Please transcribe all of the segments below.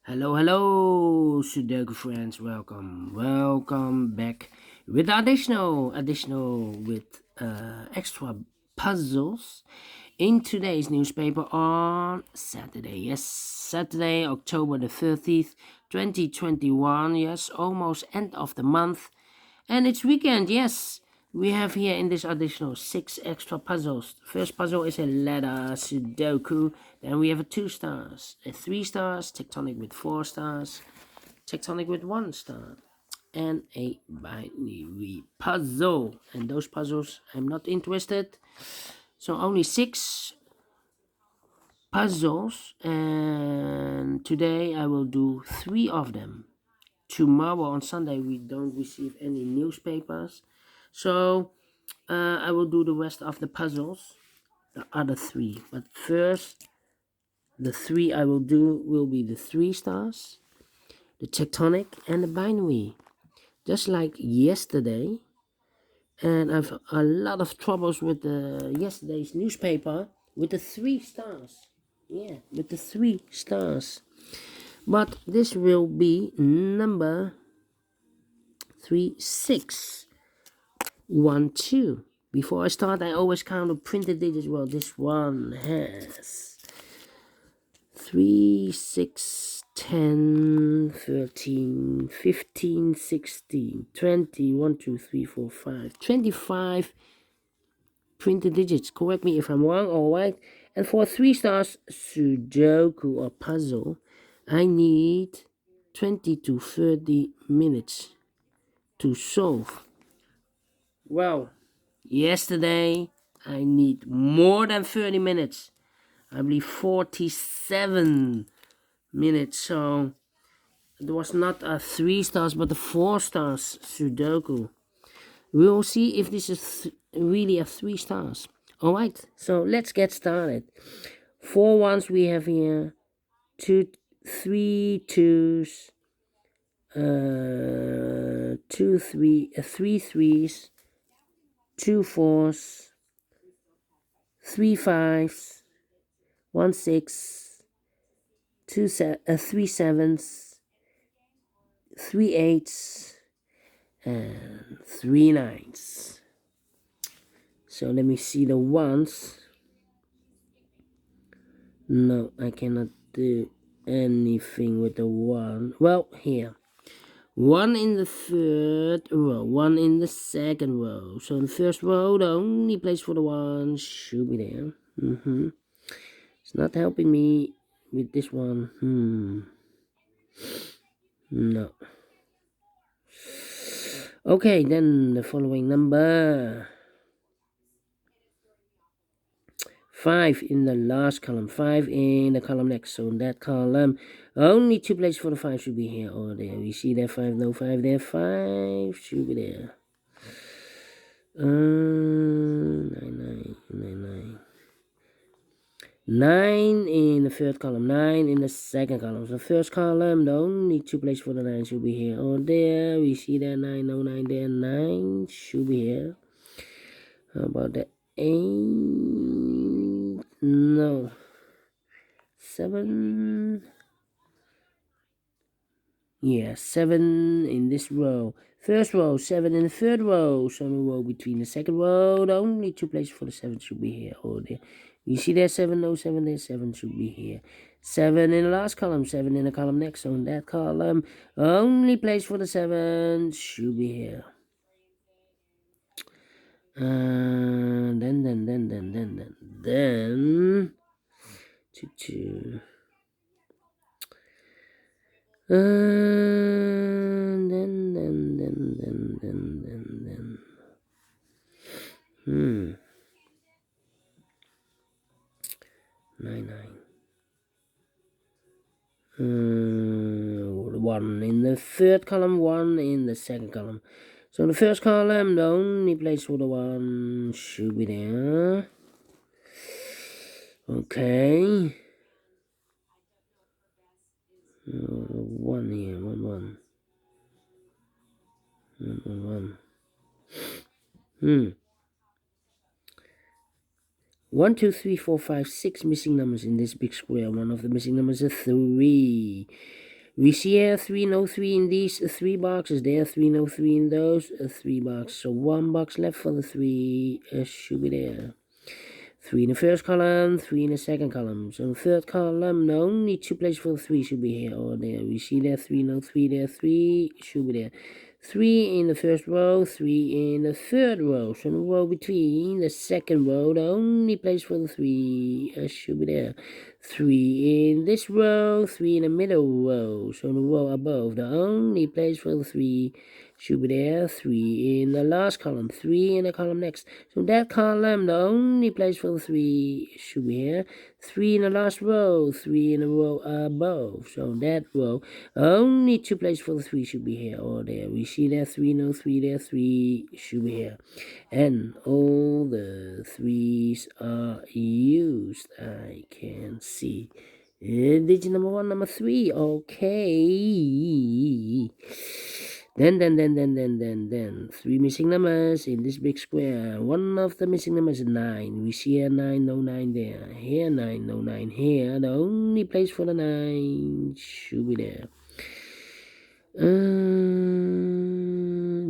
Hello, Sudoku friends. Welcome back with additional with extra puzzles in today's newspaper on Saturday. Yes, Saturday, October the 30th, 2021. Yes, almost end of the month. And it's weekend, yes. We have here in this additional 6 extra puzzles. The first puzzle is a letter Sudoku. Then we have a 2 stars, a 3 stars, tectonic with 4 stars, tectonic with 1 star, and a binary puzzle. And those puzzles, I'm not interested. So only 6 puzzles. And today I will do 3 of them. Tomorrow on Sunday we don't receive any newspapers. So I will do the rest of the puzzles, the other 3. But first, the 3 I will do will be the 3 stars, the tectonic, and the binary. Just like yesterday. And I've a lot of troubles with yesterday's newspaper with the 3 stars. Yeah, with the 3 stars. But this will be number 3612. Before I start, I always count the printed digits. Well, this one has 3, 6, 10, 13, 15, 16, 20, 1, 2, 3, 4, 5, 25 printed digits. Correct me if I'm wrong, alright? And for 3 stars Sudoku or puzzle, I need 20 to 30 minutes to solve. Well, yesterday I need more than 30 minutes. I believe 47 minutes. So it was not a 3 stars but a 4 stars Sudoku. We will see if this is really a 3 stars. Alright, so let's get started. 4 ones we have here, 3 twos, 3 threes, 2 fours, 3 fives, 1 6, 3 sevens, 3 eights, and 3 nines. So let me see the ones. No, I cannot do anything with the 1. Well, here. 1 in the third row, 1 in the second row. So in the first row, the only place for the 1 should be there. It's not helping me with this one. No. Okay, then the following number. 5 in the last column, 5 in the column next. So in that column, only 2 places for the 5 should be here or there. We see there 5, no 5 there, 5 should be there. 9 in the third column, 9 in the second column. So first column, the only 2 places for the 9 should be here or there. We see there 9, no 9 there, 9 should be here. How about the 8? No. 7. Yeah, 7 in this row. First row, 7 in the third row. So in the row between the second row, the only 2 places for the 7 should be here or there. You see there 7, no 7 there, 7 should be here. 7 in the last column, 7 in the column next. So in that column, only place for the 7 should be here. Then 2. Then 9. 1 in the third column, 1 in the second column. So in the first column, the only place for the 1 should be there. Okay. 1 here, 1, 1. 1, 1. 1, 2, 3, 4, 5, 6 missing numbers in this big square. One of the missing numbers is 3. We see here 3, no 3 in these 3 boxes. There 3, no 3 in those 3 boxes. So 1 box left for the 3 should be there. 3 in the first column, 3 in the second column. So in the third column, no, only 2 places for the 3 should be here or there. We see there 3, no 3 there, 3 should be there. 3 in the first row, 3 in the third row. So in the row between the second row, the only place for the 3 should be there. 3 in this row, 3 in the middle row. So in the row above, the only place for the 3 should be there. 3 in the last column, 3 in the column next. So that column, the only place for the 3 should be here. 3 in the last row, 3 in the row above. So that row, only 2 places for the 3 should be here or there. We see there 3, no 3 there, 3 should be here. And all the 3s are used. I can see. Digit number 1, number 3. Okay. Then, 3 missing numbers in this big square. One of the missing numbers is 9. We see here 9, no 9 there. Here 9, no 9 here. The only place for the 9 should be there.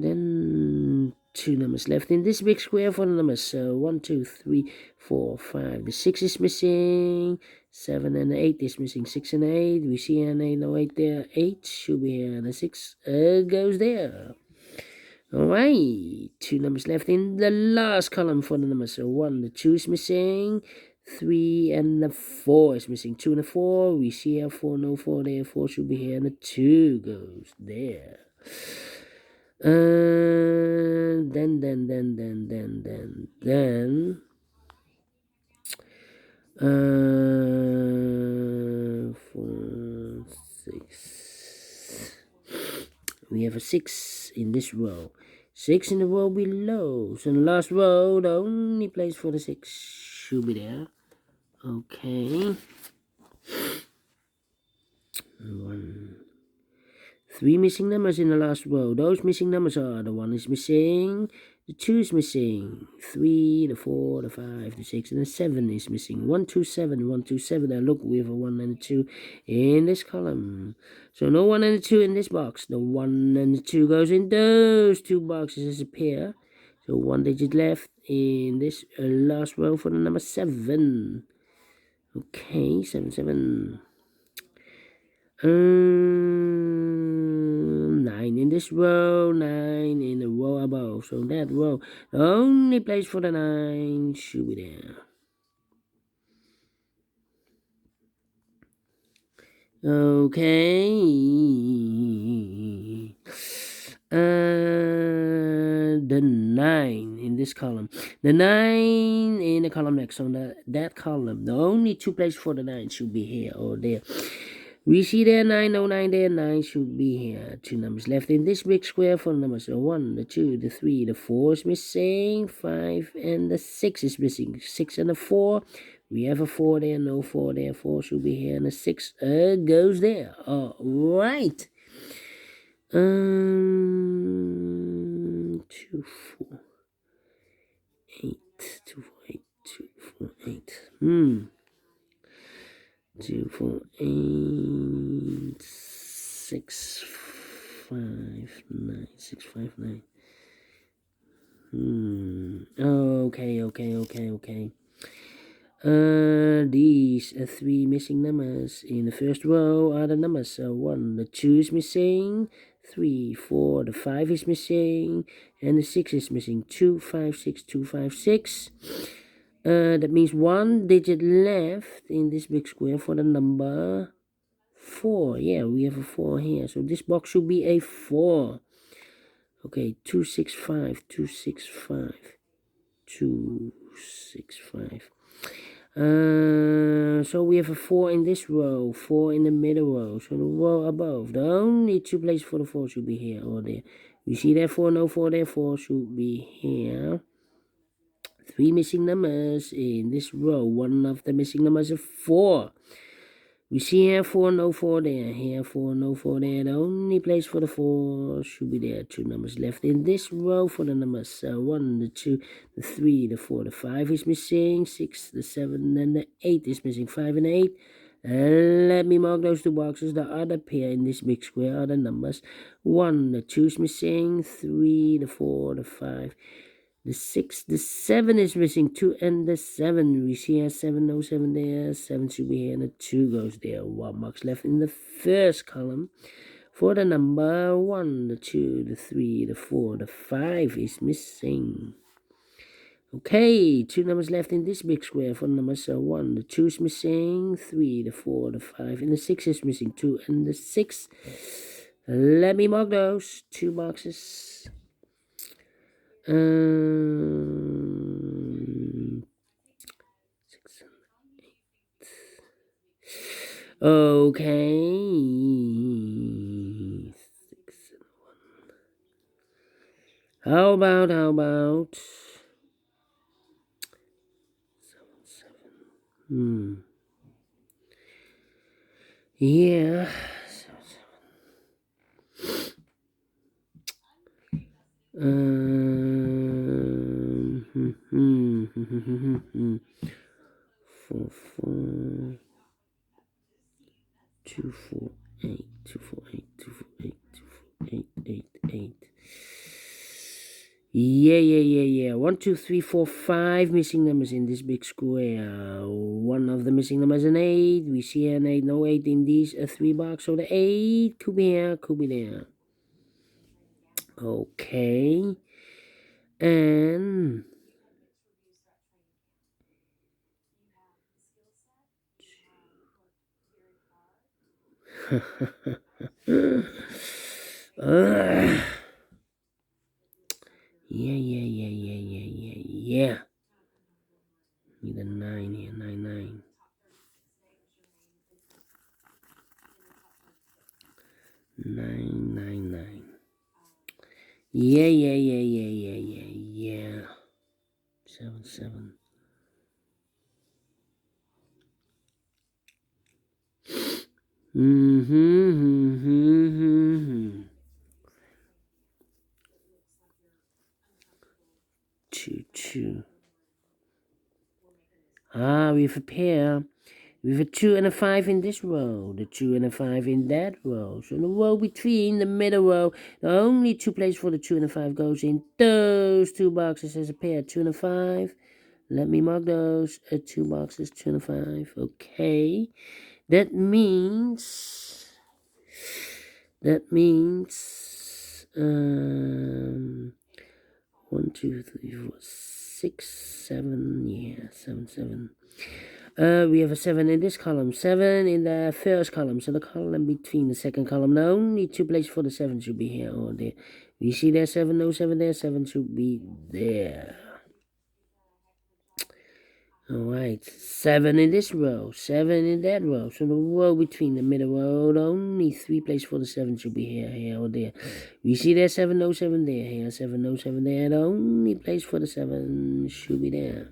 Then 2 numbers left in this big square for the numbers 1, 2, 3, 4, 5. The 6 is missing. 7 and 8 is missing. 6 and 8. We see an 8, no 8 there. 8 should be here. The 6 goes there. Alright. 2 numbers left in the last column for the numbers 1. The 2 is missing. 3 and the 4 is missing. 2 and the 4. We see here 4, no 4 there. 4 should be here. And the 2 goes there. Then 4, 6. We have a 6 in this row. 6 in the row below. So in the last row, the only place for the 6 should be there. Okay. 1. 3 missing numbers in the last row. Those missing numbers are the 1 is missing, the 2 is missing, 3, the 4, the 5, the 6, and the 7 is missing. 1, 2, 7, 1, 2, 7. And look, we have a 1 and a 2 in this column. So no 1 and a 2 in this box. The 1 and the 2 goes in those 2 boxes as a pair. So 1 digit left in this last row for the number 7. Okay, 7, 7. 9 in this row, 9 in the row above. So that row, the only place for the 9 should be there. Okay. The 9 in this column. The 9 in the column next. So that column, the only 2 places for the 9 should be here or there. We see there 9, no 9 there, 9 should be here. 2 numbers left in this big square for the numbers. So 1, the 2, the 3, the 4 is missing, 5 and the 6 is missing. 6 and the 4, we have a 4 there, no 4 there, 4 should be here, and the 6 goes there. Alright. 2, 4, 8, 2, 4, 8, 2, 4, 8. 2, 4, 8, 6, 5, 9, 6, 5, 9. Okay. These 3 missing numbers in the first row are the numbers 1, the 2 is missing, 3, 4, the 5 is missing, and the 6 is missing. 2, 5, 6, 2, 5, 6. That means 1 digit left in this big square for the number 4. Yeah, we have a 4 here. So this box should be a 4. Okay, 2, 6, 5, 2, 6, 5, 2, 6, 5. So we have a 4 in this row, 4 in the middle row. So the row above, the only 2 places for the 4 should be here or there. You see there 4, no 4 there, 4 should be here. 3 missing numbers in this row. One of the missing numbers is 4. We see here 4, no 4 there. Here 4, no 4 there. The only place for the 4 should be there. 2 numbers left in this row for the numbers 1, the 2, the 3, the 4, the 5 is missing. 6, the 7, and the 8 is missing. 5 and 8 Let me mark those two boxes. The other pair in this big square are the numbers 1, the 2 is missing, 3, the 4, the 5, the 6, the 7 is missing, 2 and the 7. We see here 7, no 7 there, 7 should be here, and the 2 goes there. 1 box left in the first column. For the number 1, the 2, the 3, the 4, the 5 is missing. Okay, 2 numbers left in this big square. For the numbers 1, the 2 is missing, 3, the 4, the 5, and the 6 is missing, 2 and the 6. Let me mark those 2 boxes. 6 and 8. Okay. 6 and 1. How about 7. Yeah. 4, 4, 2, 4, 8, 2, 4, 8, 2, 4, 8, 2, 4, 8, 8, 8. Yeah. 1, 2, 3, 4, 5 missing numbers in this big square. One of the missing numbers is an 8. We see an 8, no 8 in these 3 boxes. So the 8 could be here, could be there. Okay. And yeah. Need a 9 here, 9, 9. 9, 9, 9. Yeah. 7, 7. 2, 2. We have a pair. We have a 2 and a 5 in this row, the 2 and a 5 in that row. So the row between the middle row, the only 2 places for the 2 and a 5 goes in those 2 boxes as a pair, 2 and a 5. Let me mark those 2 boxes, 2 and a 5. Okay, that means 1, 2, 3, 4, 6, 7. Yeah, 7, 7. We have a 7 in this column, 7 in the first column. So the column between the second column, the only 2 places for the 7 should be here or there. We see there 7, no 7 there, 7 should be there. Alright, 7 in this row, 7 in that row. So the row between the middle row, the only 3 places for the 7 should be here or there. We see there 7, no 7 there, here 7, no 7 there. The only place for the 7 should be there.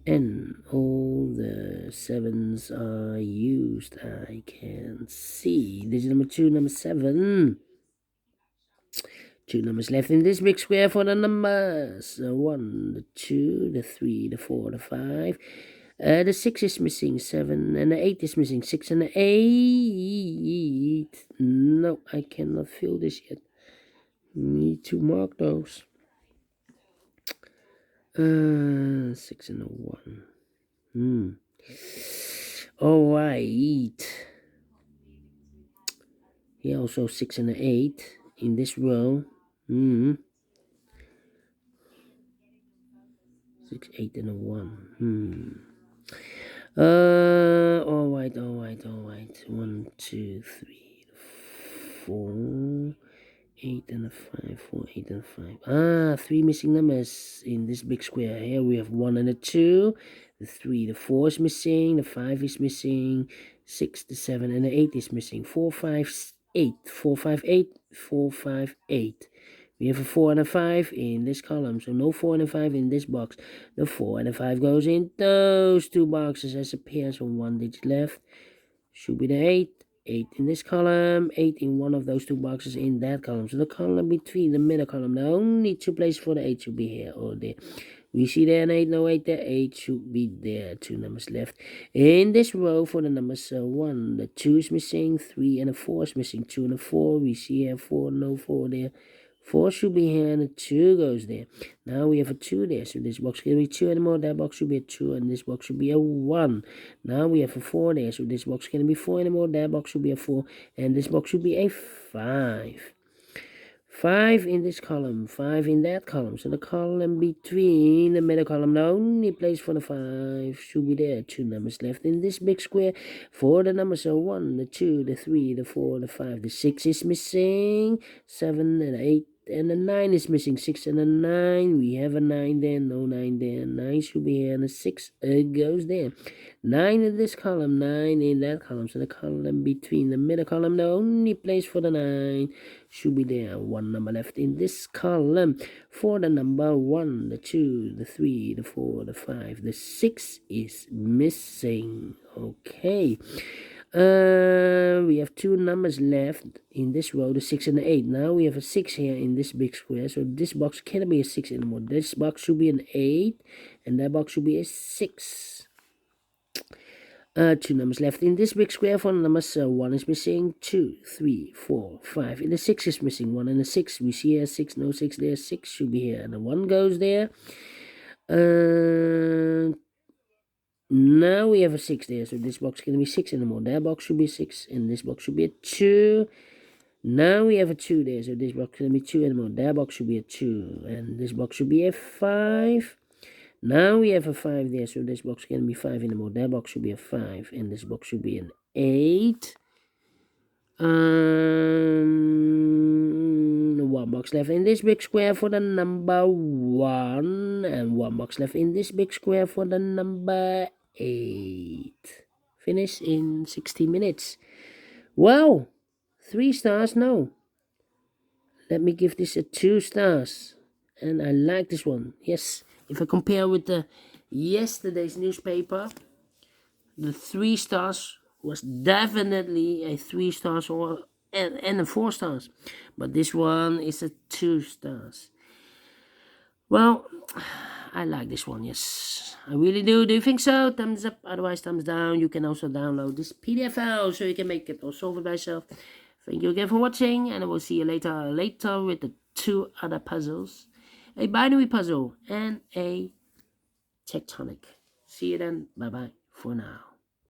And all the 7s are used. I can see. Digit number 2, number 7. 2 numbers left in this big square for the numbers. 1, the 2, the 3, the 4, the 5. The 6 is missing, 7, and the 8 is missing, 6 and the 8. No, I cannot fill this yet. Need to mark those. 6 and a 1. Alright. Here also 6 and an 8 in this row. 6, 8 and a 1. Alright. 1, 2, 3, 4. 8 and a 5, 4, 8 and a 5. 3 missing numbers in this big square. Here we have 1 and a 2. The 3, the 4 is missing. The 5 is missing. 6, the 7, and the 8 is missing. 4, 5, 8. 4, 5, 8. 4, 5, 8. We have a 4 and a 5 in this column. So no 4 and a 5 in this box. The 4 and a 5 goes in those 2 boxes as a pair. So 1 digit left. Should be the 8. 8 in this column, 8 in one of those 2 boxes in that column. So the column between the middle column, the only 2 places for the 8 should be here or there. We see there an 8, no 8 there. 8 should be there. 2 numbers left. In this row for the numbers 1, the 2 is missing, 3 and a 4 is missing. 2 and a 4, we see here 4, no 4 there. 4 should be here and a 2 goes there. Now we have a 2 there, so this box can be 2 anymore. That box should be a 2 and this box should be a 1. Now we have a 4 there, so this box can be 4 anymore. That box should be a 4 and this box should be a 5. 5 in this column, 5 in that column. So the column between the middle column, the only place for the 5 should be there. 2 numbers left in this big square for the numbers are 1, the 2, the 3, the 4, the 5, the 6 is missing, 7 and 8 and the 9 is missing. 6 and a 9, we have a 9 there, no 9 there. 9 should be here and a 6 goes there. 9 in this column, 9 in that column. So the column between the middle column, the only place for the 9 should be there. 1 number left in this column for the number 1, the 2, the 3, the 4, the 5, the 6 is missing. Okay. We have 2 numbers left in this row, the 6 and the 8. Now we have a 6 here in this big square, so this box cannot be a 6 anymore. This box should be an 8 and that box should be a 6. 2 numbers left in this big square for the numbers 1 is missing, 2, 3, 4, 5 and the 6 is missing. 1 and the 6, we see here 6, no 6 there. 6 should be here and the 1 goes there. Now we have a 6 there, so this box can be 6 anymore. That box should be 6 and this box should be a 2. Now we have a 2 there, so this box can be 2 anymore. That box should be a 2 and this box should be a 5. Now we have a 5 there, so this box can be 5 anymore. That box should be a 5 and this box should be an 8. 1 box left in this big square for the number 1 and 1 box left in this big square for the number 8. Finish in 60 minutes. Wow, 3 stars. No, let me give this a 2 stars, and I like this one. Yes, if I compare with the yesterday's newspaper, the 3 stars was definitely a 3 stars or and a 4 stars, but this one is a 2 stars. Well, I like this one. Yes, I really do. Do you think so? Thumbs up, otherwise thumbs down. You can also download this PDF file so you can make it or solve it by yourself. Thank you again for watching, and I will see you later with the 2 other puzzles, a binary puzzle and a tectonic. See you then. Bye bye for now.